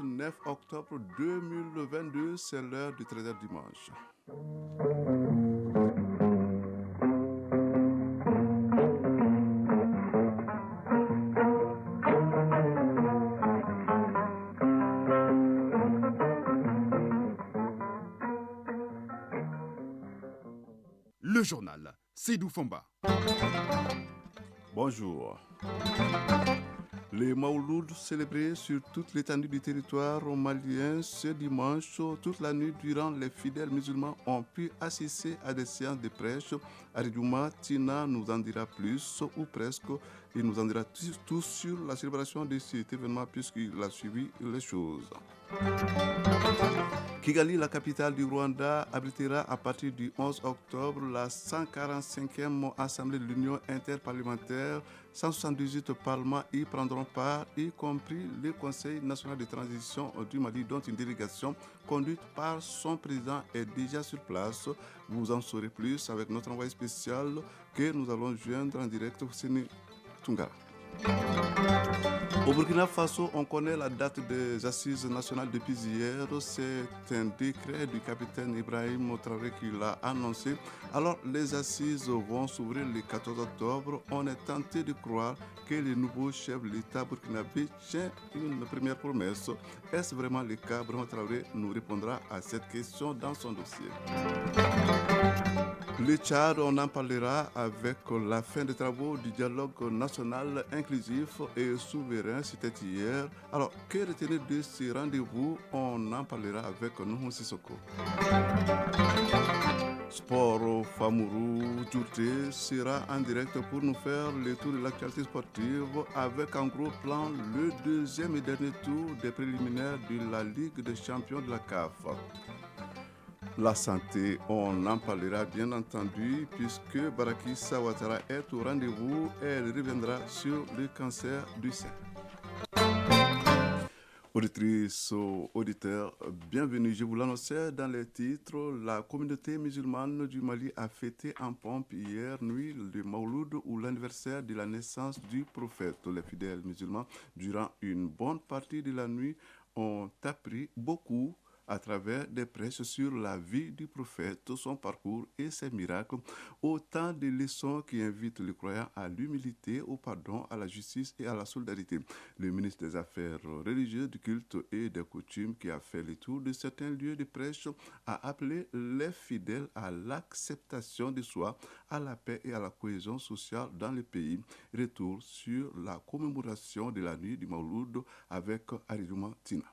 9 octobre 2022, c'est l'heure du 13h dimanche. Le journal, Seydou Fomba. Bonjour. Les Maoulouds célébrés sur toute l'étendue du territoire malien ce dimanche, toute la nuit durant, les fidèles musulmans ont pu assister à des séances de prêche. Aridouma Tina nous en dira plus, ou presque. Il nous en dira tout sur la célébration de cet événement puisqu'il a suivi les choses. Kigali, la capitale du Rwanda, abritera à partir du 11 octobre la 145e Assemblée de l'Union interparlementaire. 178 parlements y prendront part, y compris le Conseil national de transition du Mali, dont une délégation conduite par son président est déjà sur place. Vous en saurez plus avec notre envoyé spécial que nous allons joindre en direct au Séné Tungara. Au Burkina Faso, on connaît la date des assises nationales depuis hier. C'est un décret du capitaine Ibrahim Traoré qui l'a annoncé. Alors, les assises vont s'ouvrir le 14 octobre. On est tenté de croire que le nouveau chef de l'État burkinabé tient une première promesse. Est-ce vraiment le cas? Ibrahim Traoré nous répondra à cette question dans son dossier. Le Tchad, on en parlera avec la fin des travaux du dialogue national inclusif et souverain, c'était hier. Alors, que retenir de ce rendez-vous? On en parlera avec Nouhou Sissoko. Sport, Famourou Djourté sera en direct pour nous faire le tour de l'actualité sportive avec en gros plan le deuxième et dernier tour des préliminaires de la Ligue des champions de la CAF. La santé, on en parlera bien entendu puisque Baraki Sawatara est au rendez-vous et elle reviendra sur le cancer du sein. Auditrices, auditeurs, bienvenue. Je vous l'annonçais dans les titres. La communauté musulmane du Mali a fêté en pompe hier nuit le Mawlud ou l'anniversaire de la naissance du prophète. Les fidèles musulmans, durant une bonne partie de la nuit, ont appris beaucoup à travers des prêches sur la vie du prophète, son parcours et ses miracles, autant de leçons qui invitent les croyants à l'humilité, au pardon, à la justice et à la solidarité. Le ministre des Affaires religieuses, du culte et des coutumes qui a fait le tour de certains lieux de prêche a appelé les fidèles à l'acceptation de soi, à la paix et à la cohésion sociale dans le pays. Retour sur la commémoration de la nuit du Mawlud avec Aridouma Tina.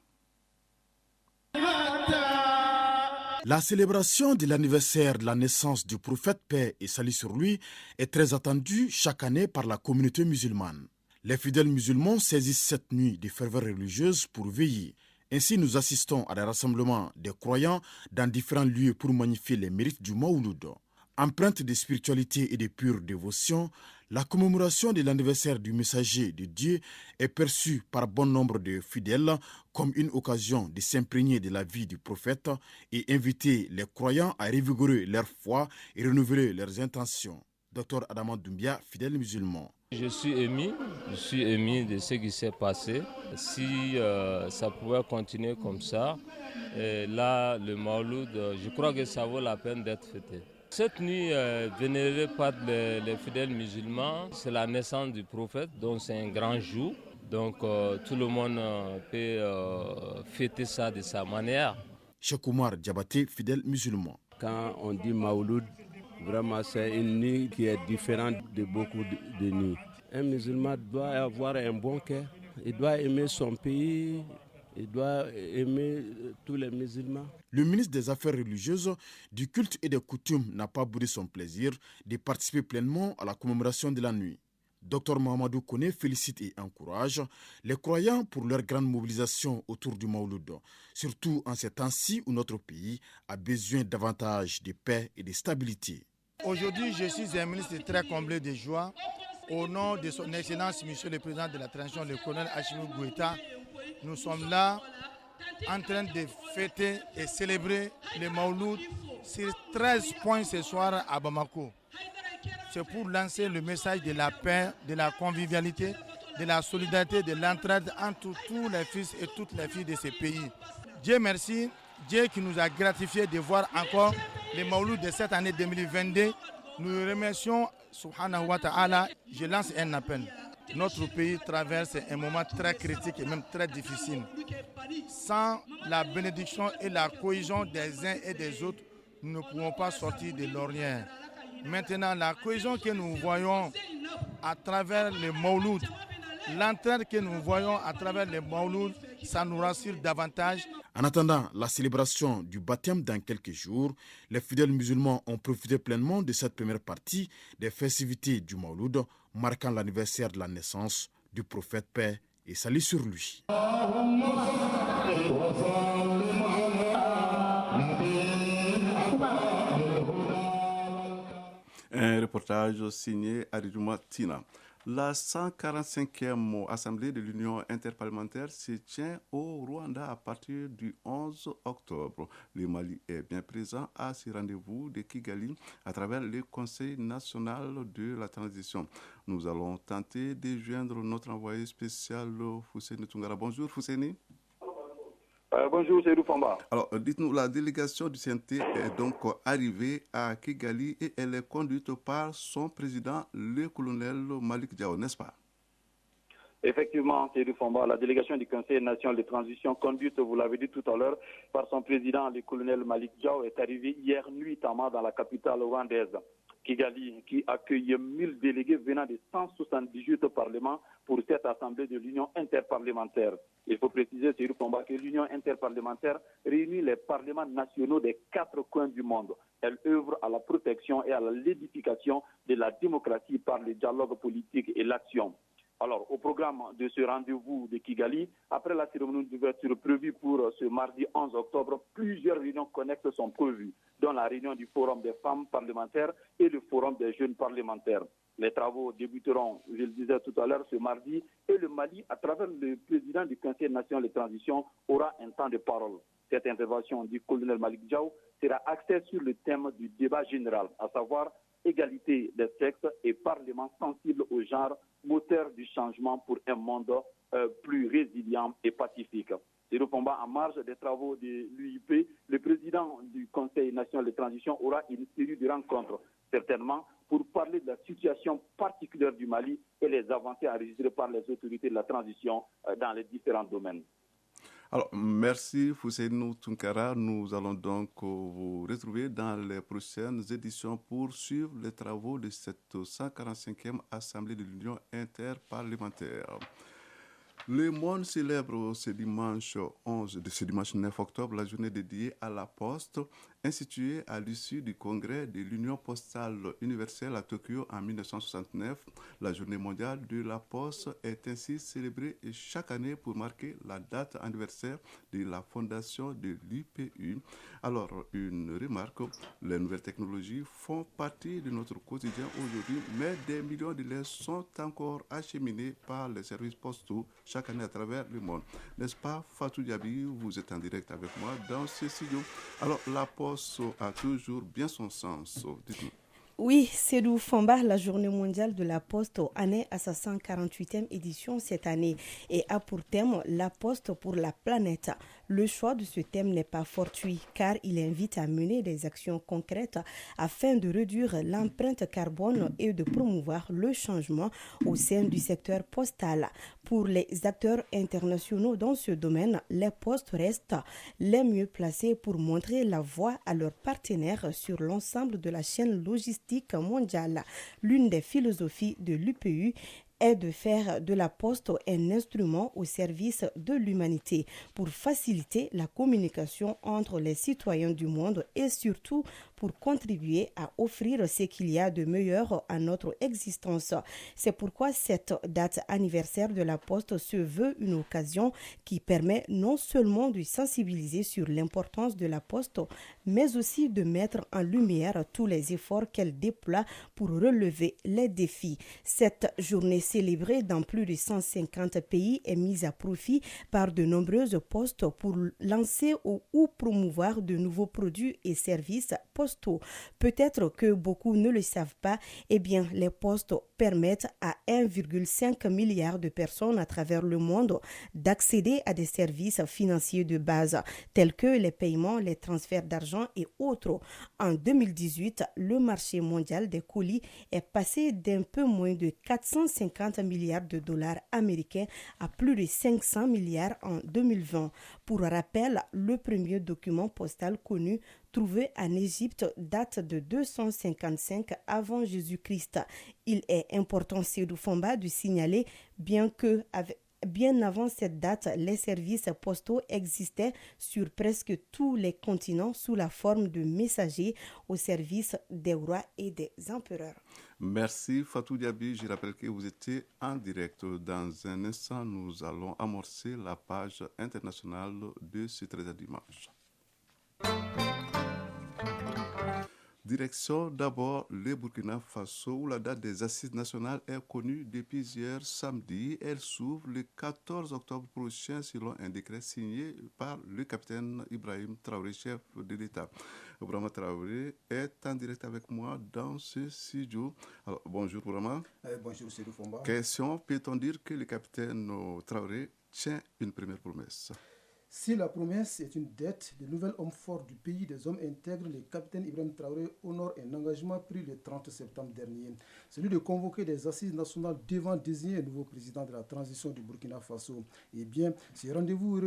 La célébration de l'anniversaire de la naissance du prophète, paix et salut sur lui, est très attendue chaque année par la communauté musulmane. Les fidèles musulmans saisissent cette nuit de ferveur religieuse pour veiller. Ainsi, nous assistons à des rassemblements des croyants dans différents lieux pour magnifier les mérites du Mawlud. Empreinte de spiritualité et de pure dévotion, la commémoration de l'anniversaire du messager de Dieu est perçue par bon nombre de fidèles comme une occasion de s'imprégner de la vie du prophète et inviter les croyants à revigorer leur foi et renouveler leurs intentions. Dr Adama Doumbia, fidèle musulman. Je suis ému de ce qui s'est passé. Si ça pouvait continuer comme ça, là, le Mawlud, je crois que ça vaut la peine d'être fêté. Cette nuit vénérée par les fidèles musulmans, c'est la naissance du prophète, donc c'est un grand jour. Donc tout le monde peut fêter ça de sa manière. Cheikh Oumar Diabaté, fidèle musulman. Quand on dit Mawlud, vraiment c'est une nuit qui est différente de beaucoup de nuits. Un musulman doit avoir un bon cœur, il doit aimer son pays, il doit aimer tous les musulmans. Le ministre des Affaires religieuses, du culte et des coutumes n'a pas boudé son plaisir de participer pleinement à la commémoration de la nuit. Dr Mahamadou Kone félicite et encourage les croyants pour leur grande mobilisation autour du Mawlud, surtout en ces temps-ci où notre pays a besoin davantage de paix et de stabilité. Aujourd'hui, je suis un ministre très comblé de joie. Au nom de son Excellence, Monsieur le Président de la Transition, le colonel Assimi Goïta, nous sommes là en train de fêter et célébrer le Mawlud sur 13 points ce soir à Bamako. C'est pour lancer le message de la paix, de la convivialité, de la solidarité, de l'entraide entre tous les fils et toutes les filles de ces pays. Dieu merci, Dieu qui nous a gratifié de voir encore les Mawlud de cette année 2022. Nous remercions Subhanahu wa ta'ala. Je lance un appel. Notre pays traverse un moment très critique et même très difficile. Sans la bénédiction et la cohésion des uns et des autres, nous ne pouvons pas sortir de l'ornière. Maintenant, la cohésion que nous voyons à travers les Mawlud, l'entraide que nous voyons à travers les Mawlud, ça nous rassure davantage. En attendant la célébration du baptême dans quelques jours, les fidèles musulmans ont profité pleinement de cette première partie des festivités du Mawlud, marquant l'anniversaire de la naissance du prophète, paix et salut sur lui. Un reportage signé Aridjouma Tina. La 145e Assemblée de l'Union interparlementaire se tient au Rwanda à partir du 11 octobre. Le Mali est bien présent à ce rendez-vous de Kigali à travers le Conseil national de la transition. Nous allons tenter de joindre notre envoyé spécial Fousséni Tungara. Bonjour Fousséni. Bonjour, c'est Famba. Alors, dites-nous, la délégation du CNT est donc arrivée à Kigali et elle est conduite par son président, le colonel Malick Diao, n'est-ce pas? Effectivement, c'est Famba. La délégation du Conseil national de transition, conduite, vous l'avez dit tout à l'heure, par son président, le colonel Malick Diao, est arrivée hier nuit dans la capitale rwandaise. Kigali, qui accueille 1000 délégués venant de 178 parlements pour cette assemblée de l'Union interparlementaire. Il faut préciser, c'est combat que l'Union interparlementaire réunit les parlements nationaux des 4 coins du monde. Elle œuvre à la protection et à l'édification de la démocratie par le dialogue politique et l'action. Alors, au programme de ce rendez-vous de Kigali, après la cérémonie d'ouverture prévue pour ce mardi 11 octobre, plusieurs réunions connexes sont prévues, dont la réunion du Forum des femmes parlementaires et le Forum des jeunes parlementaires. Les travaux débuteront, je le disais tout à l'heure, ce mardi, et le Mali, à travers le président du Conseil national de transition, aura un temps de parole. Cette intervention du colonel Malick Diao sera axée sur le thème du débat général, à savoir égalité des sexes et parlement sensible au genre, moteur du changement pour un monde plus résilient et pacifique. C'est le combat en marge des travaux de l'UIP. Le président du Conseil national de transition aura une série de rencontres, certainement, pour parler de la situation particulière du Mali et les avancées enregistrées par les autorités de la transition dans les différents domaines. Alors, merci Fousséni Tunkara. Nous allons donc vous retrouver dans les prochaines éditions pour suivre les travaux de cette 145e Assemblée de l'Union interparlementaire. Le monde célèbre ce dimanche 9 octobre la journée dédiée à la Poste, instituée à l'issue du congrès de l'Union postale universelle à Tokyo en 1969. La journée mondiale de la Poste est ainsi célébrée chaque année pour marquer la date anniversaire de la fondation de l'UPU. Alors, une remarque, les nouvelles technologies font partie de notre quotidien aujourd'hui, mais des millions de lettres sont encore acheminées par les services postaux chaque année à travers le monde. N'est-ce pas, Fatou Diaby? Vous êtes en direct avec moi dans ce studio. Alors, la Poste a toujours bien son sens. Dites-nous. Oui, Sédou Famba, la journée mondiale de la Poste en est à sa 148e édition cette année et a pour thème la Poste pour la planète. Le choix de ce thème n'est pas fortuit car il invite à mener des actions concrètes afin de réduire l'empreinte carbone et de promouvoir le changement au sein du secteur postal. Pour les acteurs internationaux dans ce domaine, les postes restent les mieux placés pour montrer la voie à leurs partenaires sur l'ensemble de la chaîne logistique mondiale. L'une des philosophies de l'UPU est de faire de la Poste un instrument au service de l'humanité pour faciliter la communication entre les citoyens du monde et surtout pour contribuer à offrir ce qu'il y a de meilleur à notre existence. C'est pourquoi cette date anniversaire de la Poste se veut une occasion qui permet non seulement de sensibiliser sur l'importance de la Poste, mais aussi de mettre en lumière tous les efforts qu'elle déploie pour relever les défis. Cette journée célébrée dans plus de 150 pays est mise à profit par de nombreuses postes pour lancer ou promouvoir de nouveaux produits et services postaux. Peut-être que beaucoup ne le savent pas, eh bien les postes permettre à 1,5 milliard de personnes à travers le monde d'accéder à des services financiers de base tels que les paiements, les transferts d'argent et autres. En 2018, le marché mondial des colis est passé d'un peu moins de 450 milliards de dollars américains à plus de 500 milliards en 2020. Pour rappel, le premier document postal connu trouvé en Égypte date de 255 avant Jésus-Christ. Il est important, Seydou Fomba, de signaler bien avant cette date, les services postaux existaient sur presque tous les continents sous la forme de messagers au service des rois et des empereurs. Merci Fatou Diaby. Je rappelle que vous étiez en direct. Dans un instant, nous allons amorcer la page internationale de ce 13 dimanche. Direction d'abord le Burkina Faso où la date des assises nationales est connue depuis hier samedi. Elle s'ouvre le 14 octobre prochain selon un décret signé par le capitaine Ibrahim Traoré, chef de l'État. Ibrahim Traoré est en direct avec moi dans ce studio. Alors, bonjour Ibrahim. Bonjour Seydou Fomba. Question, peut-on dire que le capitaine Traoré tient une première promesse? Si la promesse est une dette, le nouvel homme fort du pays des hommes intègres, le capitaine Ibrahim Traoré, honore un engagement pris le 30 septembre dernier, celui de convoquer des assises nationales devant désigner un nouveau président de la transition du Burkina Faso. Eh bien, ce rendez-vous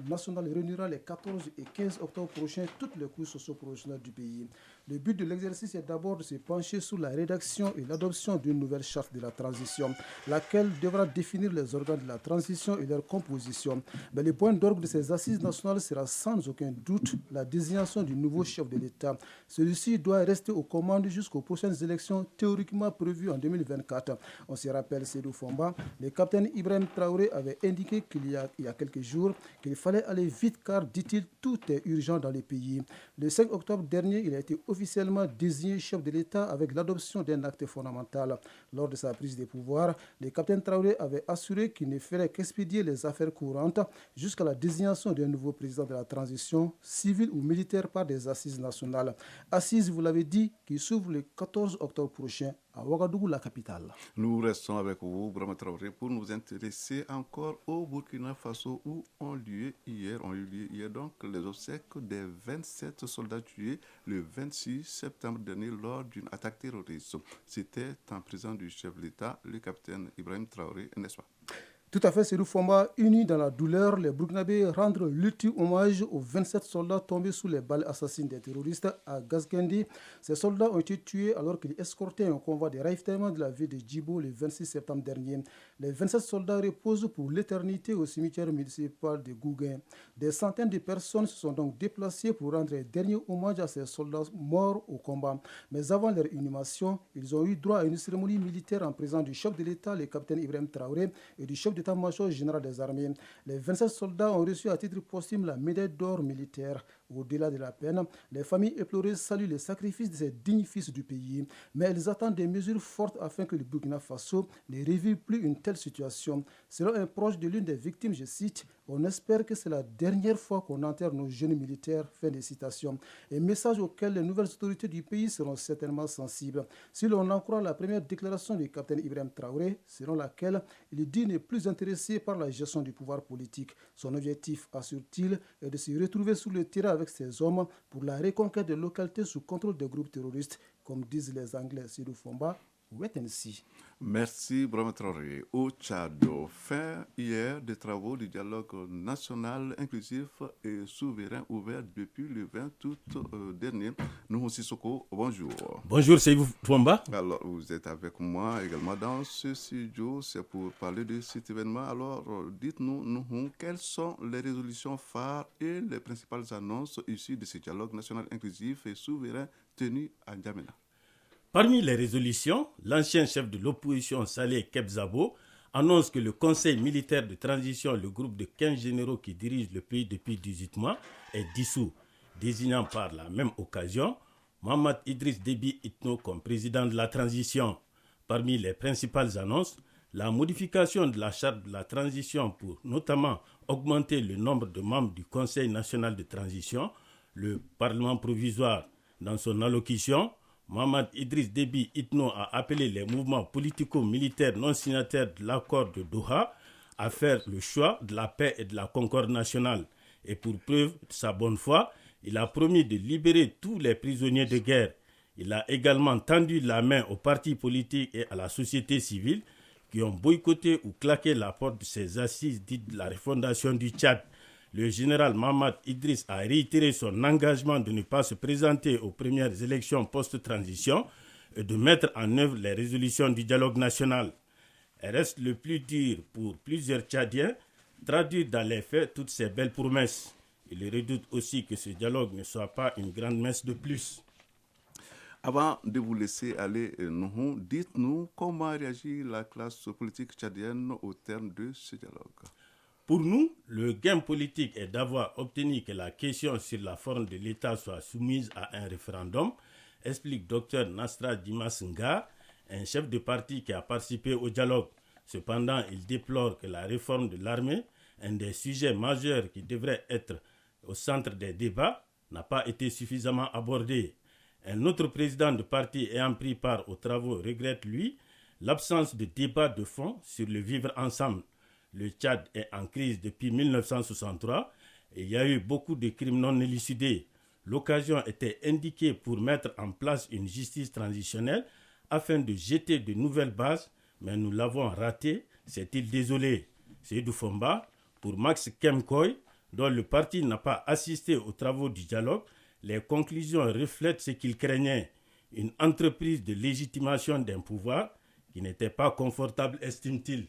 national réunira les 14 et 15 octobre prochains toutes les couches socio-professionnelles du pays. Le but de l'exercice est d'abord de se pencher sur la rédaction et l'adoption d'une nouvelle charte de la transition, laquelle devra définir les organes de la transition et leur composition. Mais le point d'orgue de ces assises nationales sera sans aucun doute la désignation du nouveau chef de l'État. Celui-ci doit rester aux commandes jusqu'aux prochaines élections théoriquement prévues en 2024. On se rappelle, Seydou Fomba, le capitaine Ibrahim Traoré avait indiqué il y a quelques jours qu'il fallait aller vite car, dit-il, tout est urgent dans le pays. Le 5 octobre dernier, il a été officiellement désigné chef de l'État avec l'adoption d'un acte fondamental. Lors de sa prise de pouvoir, le capitaine Traoré avait assuré qu'il ne ferait qu'expédier les affaires courantes jusqu'à la désignation d'un nouveau président de la transition, civile ou militaire, par des assises nationales. Assises, vous l'avez dit, qui s'ouvrent le 14 octobre prochain à Ouagadougou, la capitale. Nous restons avec vous, Ibrahim Traoré, pour nous intéresser encore au Burkina Faso où ont eu lieu hier donc les obsèques des 27 soldats tués le 26 septembre dernier lors d'une attaque terroriste. C'était en présence du chef de l'État, le capitaine Ibrahim Traoré, n'est-ce pas? Tout à fait, Seydou Fomba, unis dans la douleur, les Burkinabés rendent l'ultime hommage aux 27 soldats tombés sous les balles assassines des terroristes à Gazkendi. Ces soldats ont été tués alors qu'ils escortaient un convoi de ravitaillement de la ville de Djibo le 26 septembre dernier. Les 27 soldats reposent pour l'éternité au cimetière municipal de Gouguin. Des centaines de personnes se sont donc déplacées pour rendre un dernier hommage à ces soldats morts au combat. Mais avant leur inhumation, ils ont eu droit à une cérémonie militaire en présence du chef de l'État, le capitaine Ibrahim Traoré, et du chef d'état-major général des armées. Les 27 soldats ont reçu à titre posthume la médaille d'or militaire. Au-delà de la peine, les familles éplorées saluent les sacrifices de ces dignes fils du pays. Mais elles attendent des mesures fortes afin que le Burkina Faso ne revive plus une telle situation. Selon un proche de l'une des victimes, je cite, « On espère que c'est la dernière fois qu'on enterre nos jeunes militaires ». Fin de citation. Un message auquel les nouvelles autorités du pays seront certainement sensibles. Si l'on en croit la première déclaration du capitaine Ibrahim Traoré, selon laquelle il dit ne plus intéressé par la gestion du pouvoir politique. Son objectif, assure-t-il, est de se retrouver sur le terrain avec ses hommes pour la reconquête de localités sous contrôle des groupes terroristes, comme disent les Anglais. Seydou Fomba, wait and see. Merci, Ibrahim Traoré. Au Tchad, fin hier des travaux du dialogue national inclusif et souverain ouvert depuis le 20 août dernier. Nous Sissoko, bonjour. Bonjour, c'est vous, Fomba. Alors, vous êtes avec moi également dans ce studio, c'est pour parler de cet événement. Alors, dites-nous, quelles sont les résolutions phares et les principales annonces issues de ce dialogue national inclusif et souverain tenu à N'Djamena? Parmi les résolutions, l'ancien chef de l'opposition Saleh Kebzabo annonce que le Conseil militaire de transition, le groupe de 15 généraux qui dirige le pays depuis 18 mois, est dissous, désignant par la même occasion Mohamed Idriss Déby Itno comme président de la transition. Parmi les principales annonces, la modification de la charte de la transition pour notamment augmenter le nombre de membres du Conseil national de transition, le Parlement provisoire dans son allocution, Mohamed Idriss Déby Itno a appelé les mouvements politico-militaires non signataires de l'accord de Doha à faire le choix de la paix et de la concorde nationale. Et pour preuve de sa bonne foi, il a promis de libérer tous les prisonniers de guerre. Il a également tendu la main aux partis politiques et à la société civile qui ont boycotté ou claqué la porte de ces assises dites de la refondation du Tchad. Le général Mohamed Idriss a réitéré son engagement de ne pas se présenter aux premières élections post-transition et de mettre en œuvre les résolutions du dialogue national. Elle reste le plus dur pour plusieurs Tchadiens, traduire dans les faits toutes ces belles promesses. Il redoute aussi que ce dialogue ne soit pas une grande messe de plus. Avant de vous laisser aller, Nuhu, dites-nous comment réagit la classe politique tchadienne au terme de ce dialogue. Pour nous, le gain politique est d'avoir obtenu que la question sur la forme de l'État soit soumise à un référendum, explique Dr Nasra Dimasenga, un chef de parti qui a participé au dialogue. Cependant, il déplore que la réforme de l'armée, un des sujets majeurs qui devrait être au centre des débats, n'a pas été suffisamment abordé. Un autre président de parti ayant pris part aux travaux regrette, lui, l'absence de débat de fond sur le vivre ensemble. Le Tchad est en crise depuis 1963 et il y a eu beaucoup de crimes non élucidés. L'occasion était indiquée pour mettre en place une justice transitionnelle afin de jeter de nouvelles bases, mais nous l'avons raté, s'est-il désolé. Seydou Fomba, pour Max Kemkoy, dont le parti n'a pas assisté aux travaux du dialogue, les conclusions reflètent ce qu'il craignait, une entreprise de légitimation d'un pouvoir qui n'était pas confortable, estime-t-il.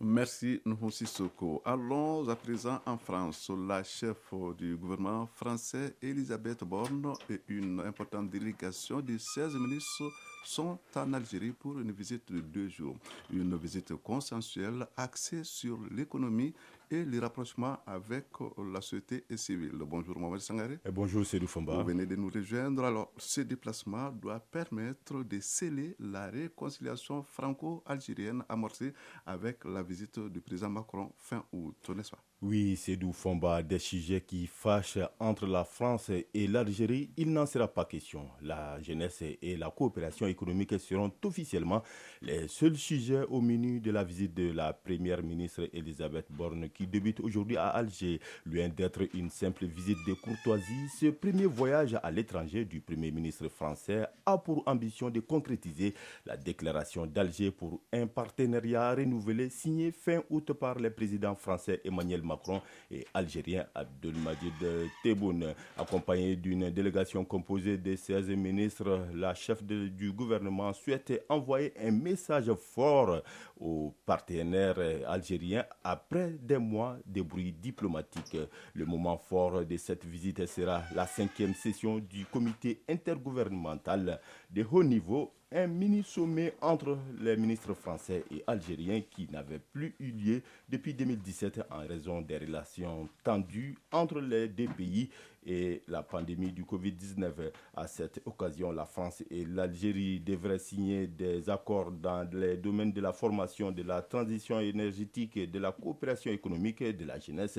Merci, Nuhu Sissoko. Allons à présent en France. La chef du gouvernement français, Elisabeth Borne, et une importante délégation de 16 ministres sont en Algérie pour une visite de 2 jours. Une visite consensuelle axée sur l'économie et les rapprochements avec la société civile. Bonjour Mohamed Sangaré. Et bonjour Seydou Fomba. Vous venez de nous rejoindre. Alors, ce déplacement doit permettre de sceller la réconciliation franco-algérienne amorcée avec la visite du président Macron fin août, n'est-ce pas? Oui, Seydou Fomba, des sujets qui fâchent entre la France et l'Algérie, il n'en sera pas question. La jeunesse et la coopération économique seront officiellement les seuls sujets au menu de la visite de la première ministre Elisabeth Borne qui débute aujourd'hui à Alger. Loin d'être une simple visite de courtoisie, ce premier voyage à l'étranger du premier ministre français a pour ambition de concrétiser la déclaration d'Alger pour un partenariat renouvelé signé fin août par les présidents français Emmanuel Macron et algérien Abdelmadjid Tebboune. Accompagné d'une délégation composée de 16 ministres, la chef du gouvernement souhaite envoyer un message fort aux partenaires algériens après des mois de bruit diplomatique. Le moment fort de cette visite sera la 5e session du comité intergouvernemental de haut niveau, un mini-sommet entre les ministres français et algériens qui n'avait plus eu lieu depuis 2017 en raison des relations tendues entre les deux pays et la pandémie du Covid-19. À cette occasion, la France et l'Algérie devraient signer des accords dans les domaines de la formation, de la transition énergétique, de la coopération économique, de la jeunesse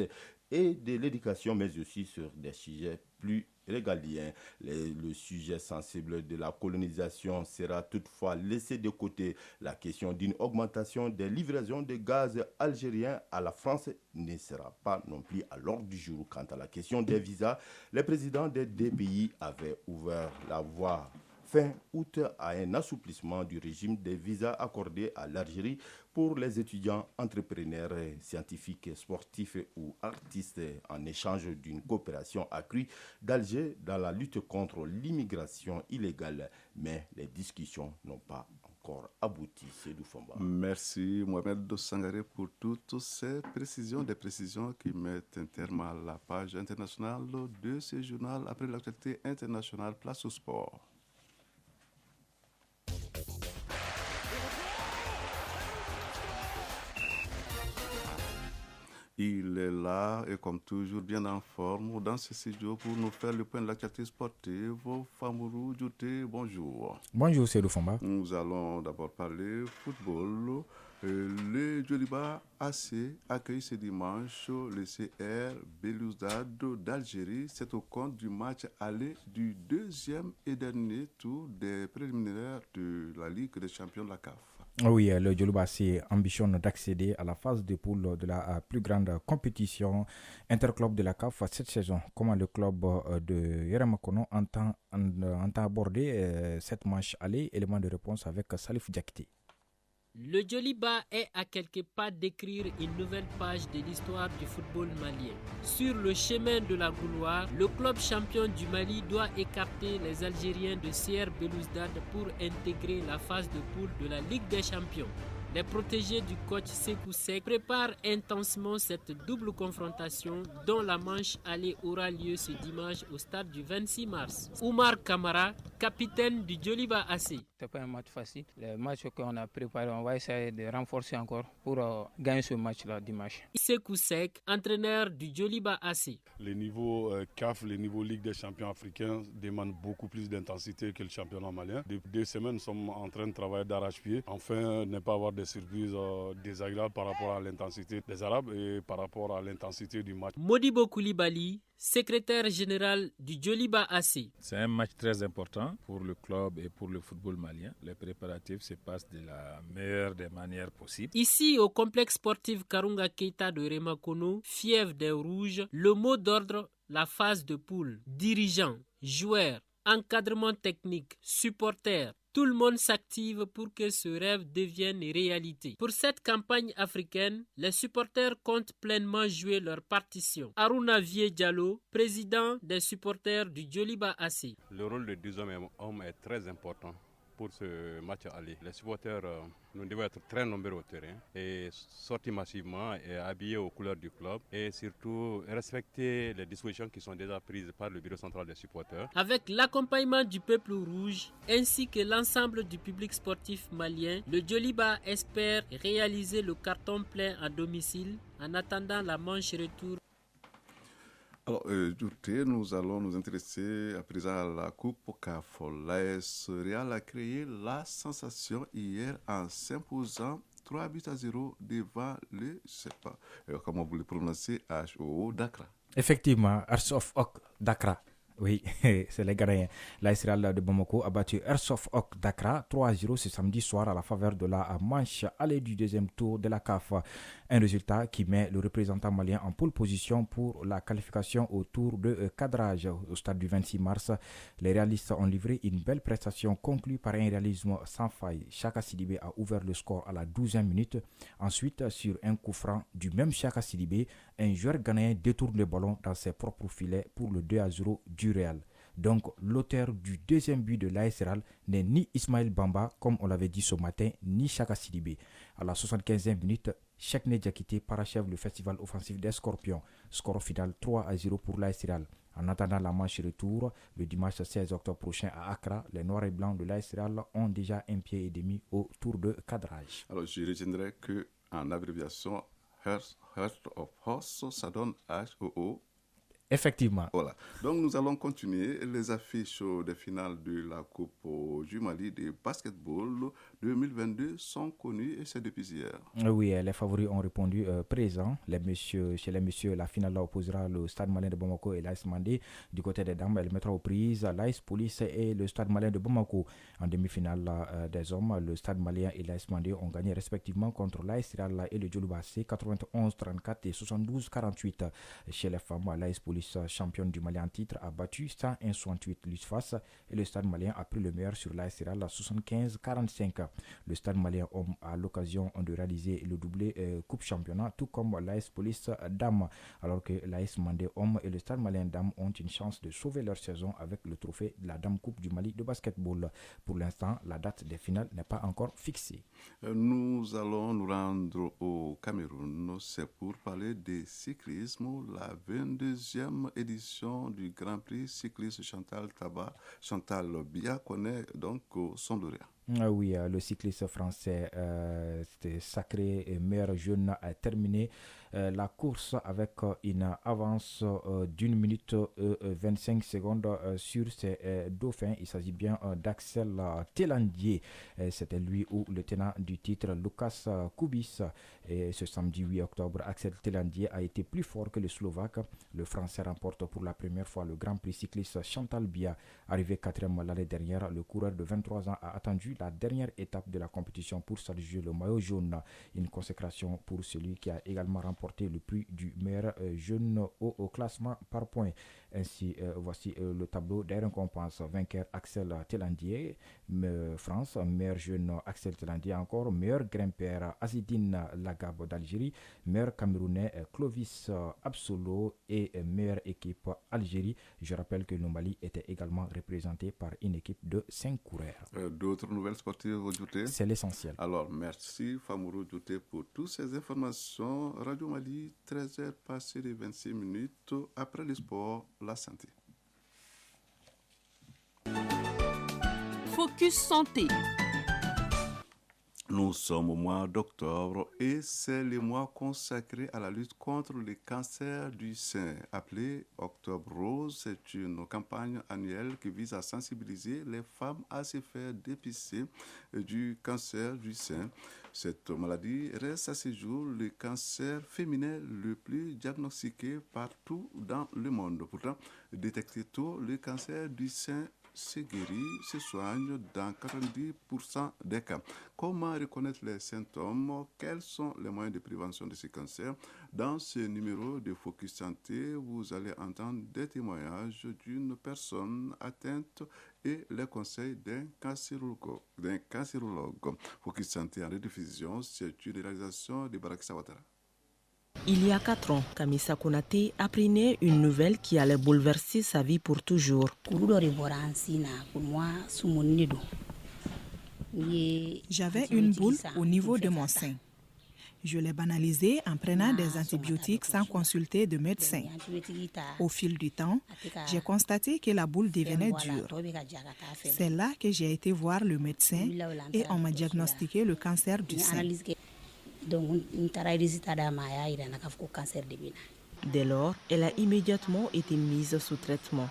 et de l'éducation, mais aussi sur des sujets plus régaliens. Le sujet sensible de la colonisation sera toutefois laissé de côté. La question d'une augmentation des livraisons de gaz algérien à la France ne sera pas non plus à l'ordre du jour. Quant à la question des visas, les présidents des deux pays avaient ouvert la voie fin août à un assouplissement du régime des visas accordés à l'Algérie pour les étudiants, entrepreneurs, scientifiques, sportifs ou artistes en échange d'une coopération accrue d'Alger dans la lutte contre l'immigration illégale. Mais les discussions n'ont pas encore abouti. Seydou Fomba. Merci Mohamed Sangaré pour toutes ces précisions, des précisions qui mettent un terme à la page internationale de ce journal. Après l'actualité internationale, place au sport. Il est là et comme toujours bien en forme dans ce studio pour nous faire le point de l'actualité sportive. Famourou Djouté, bonjour. Bonjour Seydou Fomba. Nous allons d'abord parler football. Le Djoliba AC accueille ce dimanche le CR Belouizdad d'Algérie. C'est au compte du match aller du deuxième et dernier tour des préliminaires de la Ligue des champions de la CAF. Oui, le Djoliba AC ambitionne d'accéder à la phase de poule de la plus grande compétition interclub de la CAF cette saison. Comment le club de Yeremakono entend aborder cette manche aller? Élément de réponse avec Salif Diakité. Le Djoliba est à quelques pas d'écrire une nouvelle page de l'histoire du football malien. Sur le chemin de la gloire, le club champion du Mali doit écarter les Algériens de CR Belouizdad pour intégrer la phase de poule de la Ligue des champions. Les protégés du coach Sékou Seck préparent intensément cette double confrontation dont la manche aller aura lieu ce dimanche au stade du 26 mars. Oumar Kamara, capitaine du Djoliba AC. C'est pas un match facile. Le match qu'on a préparé, on va essayer de renforcer encore pour gagner ce match-là dimanche. Sékou Seck, entraîneur du Djoliba AC. Le niveau CAF, le niveau Ligue des champions africains demande beaucoup plus d'intensité que le championnat malien. Depuis 2 semaines, nous sommes en train de travailler d'arrache-pied. Enfin, ne pas avoir des surprises désagréables par rapport à l'intensité des Arabes et par rapport à l'intensité du match. Modibo Koulibaly, secrétaire général du Djoliba AC. C'est un match très important pour le club et pour le football malien. Les préparatifs se passent de la meilleure des manières possibles. Ici, au complexe sportif Karunga Keita de Remakono, fief des Rouges, le mot d'ordre, la phase de poule, dirigeants, joueurs, encadrement technique, supporters. Tout le monde s'active pour que ce rêve devienne réalité. Pour cette campagne africaine, les supporters comptent pleinement jouer leur partition. Aruna Vie Diallo, président des supporters du Djoliba AC. Le rôle de 10 hommes est très important pour ce match aller. Les supporters, nous devons être très nombreux au terrain et sortir massivement et habillés aux couleurs du club et surtout respecter les dispositions qui sont déjà prises par le bureau central des supporters. Avec l'accompagnement du peuple rouge ainsi que l'ensemble du public sportif malien, le Djoliba espère réaliser le carton plein à domicile en attendant la manche retour. Alors, nous allons nous intéresser à présent à la Coupe CAF. L'AS Real a créé la sensation hier en s'imposant 3-0 devant le, je sais pas, comment vous le prononcez, HOO Dakra. Effectivement, Airsoft Ok Dakra. Oui, c'est les Ghanéens. L'AS Real de Bamako a battu Airsoft Ok Dakar 3-0 ce samedi soir à la faveur de la manche aller du deuxième tour de la CAF. Un résultat qui met le représentant malien en pole position pour la qualification au tour de cadrage. Au stade du 26 mars, les réalistes ont livré une belle prestation conclue par un réalisme sans faille. Chaka Sidibé a ouvert le score à la 12e minute. Ensuite, sur un coup franc du même Chaka Sidibé, un joueur ghanéen détourne le ballon dans ses propres filets pour le 2-0 du Real. Donc, l'auteur du deuxième but de l'AS Real n'est ni Ismaël Bamba, comme on l'avait dit ce matin, ni Chaka Sidibé. À la 75e minute, Cheikhne Diakité parachève le festival offensif des Scorpions. Score final 3-0 pour l'AS Real. En attendant la manche retour, le dimanche 16 octobre prochain à Accra, les Noirs et Blancs de l'AS Real ont déjà un pied et demi au tour de cadrage. Alors, je retiendrai qu'en abréviation, Heart of Horse, ça donne HOO. Effectivement. Voilà. Donc, nous allons continuer. Les affiches des finales de la Coupe du Mali de basketball 2022 sont connues et c'est depuis hier. Oui, les favoris ont répondu présent. Chez les messieurs, la finale opposera le Stade malien de Bamako et l'AS Mandé. Du côté des dames, elle mettra aux prises l'AS Police et le Stade malien de Bamako. En demi-finale des hommes, le Stade malien et l'AS Mandé ont gagné respectivement contre l'AS Real et le Djoliba AC 91-34 et 72-48. Chez les femmes, l'AS Police, championne du Mali en titre, a battu 101-68 l'USFAS et le Stade malien a pris le meilleur sur l'AS Real 75-45. Le Stade malien homme a l'occasion de réaliser le doublé Coupe Championnat, tout comme l'AS Police Dame, alors que l'AS Mandé homme et le Stade malien Dame ont une chance de sauver leur saison avec le trophée de la Dame Coupe du Mali de basketball. Pour l'instant, la date des finales n'est pas encore fixée. Nous allons nous rendre au Cameroun. C'est pour parler de cyclisme, la 22e édition du Grand Prix cycliste Chantal Bia connaît donc son lauréat. Oui, le cycliste français c'était sacré meilleur jeune a terminé la course avec une avance d'1 minute 25 secondes sur ses dauphins. Il s'agit bien d'Axel Telandier. C'était lui ou le tenant du titre Lukas Kubis. Et ce samedi 8 octobre, Axel Telandier a été plus fort que le Slovaque. Le Français remporte pour la première fois le Grand Prix cycliste Chantal Biya. Arrivé 4e l'année dernière, le coureur de 23 ans a attendu la dernière étape de la compétition pour s'adjuger le maillot jaune. Une consécration pour celui qui a également remporté le prix du meilleur jeune au classement par points. Ainsi, voici le tableau des récompenses. Vainqueur Axel Telandier, France, meilleur jeune Axel Telandier encore, meilleur grimpeur Azidine Lagab d'Algérie, meilleur Camerounais Clovis Absolo et meilleure équipe Algérie. Je rappelle que le Mali était également représenté par une équipe de 5 coureurs. D'autres nouvelles sportives ajoutées? C'est l'essentiel. Alors, merci Famourou Djouté pour toutes ces informations. Radio Mali, 13h passées les 26 minutes. Après le sport, la santé. Focus santé. Nous sommes au mois d'octobre et c'est le mois consacré à la lutte contre le cancer du sein. Appelé Octobre Rose, c'est une campagne annuelle qui vise à sensibiliser les femmes à se faire dépister du cancer du sein. Cette maladie reste à ce jour le cancer féminin le plus diagnostiqué partout dans le monde. Pourtant, détecter tôt le cancer du sein se guérit, se soigne dans 90% des cas. Comment reconnaître les symptômes? Quels sont les moyens de prévention de ce cancer? Dans ce numéro de Focus Santé, vous allez entendre des témoignages d'une personne atteinte et les conseils d'un cancérologue. Focus Santé en rediffusion, c'est une réalisation de Barak Sawatara. Il y a 4 ans, Kamisa Konaté apprenait une nouvelle qui allait bouleverser sa vie pour toujours. J'avais une boule au niveau de mon sein. Je l'ai banalisée en prenant des antibiotiques sans consulter de médecin. Au fil du temps, j'ai constaté que la boule devenait dure. C'est là que j'ai été voir le médecin et on m'a diagnostiqué le cancer du sein. Dès lors, elle a immédiatement été mise sous traitement.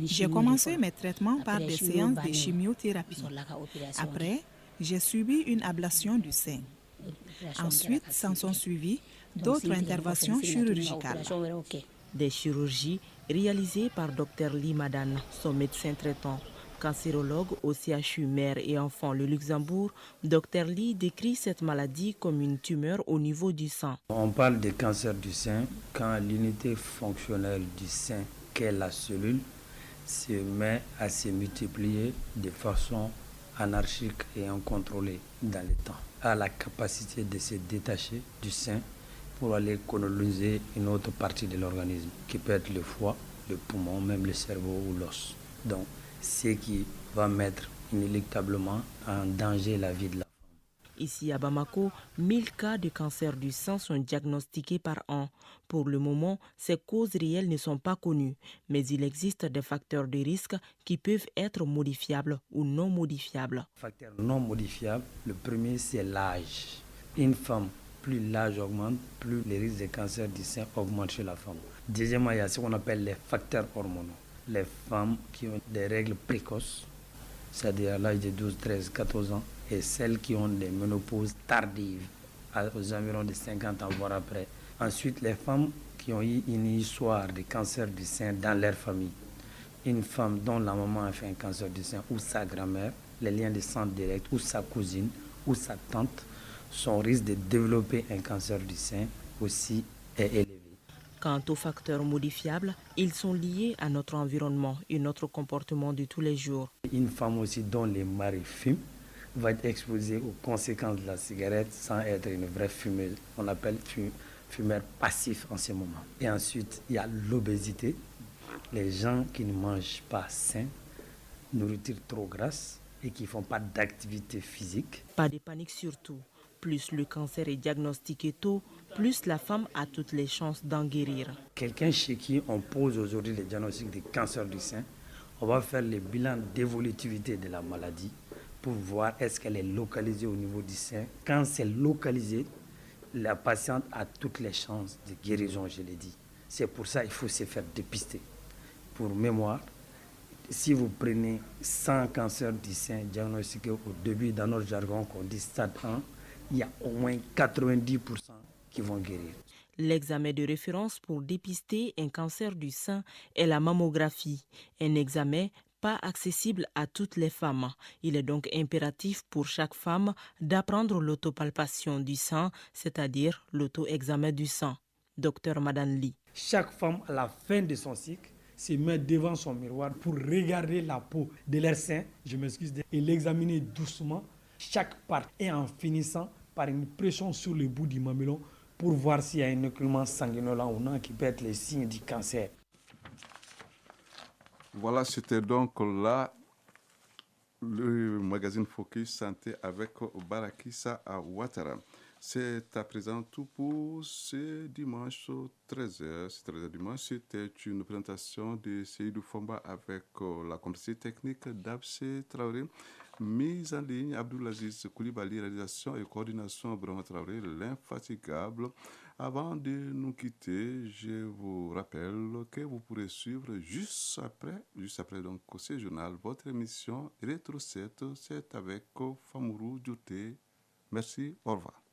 J'ai commencé mes traitements par des séances de chimiothérapie. Après, j'ai subi une ablation du sein. Ensuite, s'en sont suivies d'autres interventions chirurgicales. Des chirurgies réalisées par Dr Lee Madan, son médecin traitant. Cancérologue au CHU Mère et Enfants le Luxembourg, Dr Lee décrit cette maladie comme une tumeur au niveau du sang. On parle de cancer du sein quand l'unité fonctionnelle du sein, qu'est la cellule, se met à se multiplier de façon anarchique et incontrôlée dans le temps. A la capacité de se détacher du sein pour aller coloniser une autre partie de l'organisme, qui peut être le foie, le poumon, même le cerveau ou l'os. Donc, ce qui va mettre inéluctablement en danger la vie de la femme. Ici à Bamako, 1000 cas de cancer du sein sont diagnostiqués par an. Pour le moment, ces causes réelles ne sont pas connues, mais il existe des facteurs de risque qui peuvent être modifiables ou non modifiables. Facteurs non modifiables, le premier c'est l'âge. Une femme, plus l'âge augmente, plus les risques de cancer du sein augmentent chez la femme. Deuxièmement, il y a ce qu'on appelle les facteurs hormonaux. Les femmes qui ont des règles précoces, c'est-à-dire à l'âge de 12, 13, 14 ans, et celles qui ont des ménopauses tardives, aux environs de 50 ans, voire après. Ensuite, les femmes qui ont eu une histoire de cancer du sein dans leur famille. Une femme dont la maman a fait un cancer du sein, ou sa grand-mère, les liens de sang direct, ou sa cousine, ou sa tante, son risque de développer un cancer du sein aussi est élevé. Quant aux facteurs modifiables, ils sont liés à notre environnement et notre comportement de tous les jours. Une femme aussi dont les maris fument va être exposée aux conséquences de la cigarette sans être une vraie fumeuse. On appelle fumeur passif en ce moment. Et ensuite, il y a l'obésité. Les gens qui ne mangent pas sain, nourriture trop grasse et qui ne font pas d'activité physique. Pas de panique surtout. Plus le cancer est diagnostiqué tôt, plus la femme a toutes les chances d'en guérir. Quelqu'un chez qui on pose aujourd'hui le diagnostic de cancer du sein, on va faire le bilan d'évolutivité de la maladie pour voir est-ce qu'elle est localisée au niveau du sein. Quand c'est localisé, la patiente a toutes les chances de guérison, je l'ai dit. C'est pour ça qu'il faut se faire dépister. Pour mémoire, si vous prenez 100 cancers du sein diagnostiqués au début dans notre jargon qu'on dit stade 1, il y a au moins 90% qui vont guérir. L'examen de référence pour dépister un cancer du sein est la mammographie, un examen pas accessible à toutes les femmes. Il est donc impératif pour chaque femme d'apprendre l'autopalpation du sein, c'est-à-dire l'auto-examen du sein. Docteur Madane Ly. Chaque femme, à la fin de son cycle, se met devant son miroir pour regarder la peau de leur sein, et l'examiner doucement, chaque part, et en finissant par une pression sur le bout du mamelon pour voir s'il y a un écoulement sanguinolent ou non qui peut être le signe du cancer. Voilà, c'était donc là le magazine Focus Santé avec Barakissa Ouattara. C'est à présent tout pour ce dimanche 13h. Ce 13h dimanche, c'était une présentation de Seydou Fomba avec la complicité technique d'Abse Traoré. Mise en ligne, Abdoulaziz Koulibaly, réalisation et coordination, Brahma Traoré, l'infatigable. Avant de nous quitter, je vous rappelle que vous pourrez suivre juste après donc ce journal, votre émission Rétro 7, c'est avec Famourou Djouté. Merci, au revoir.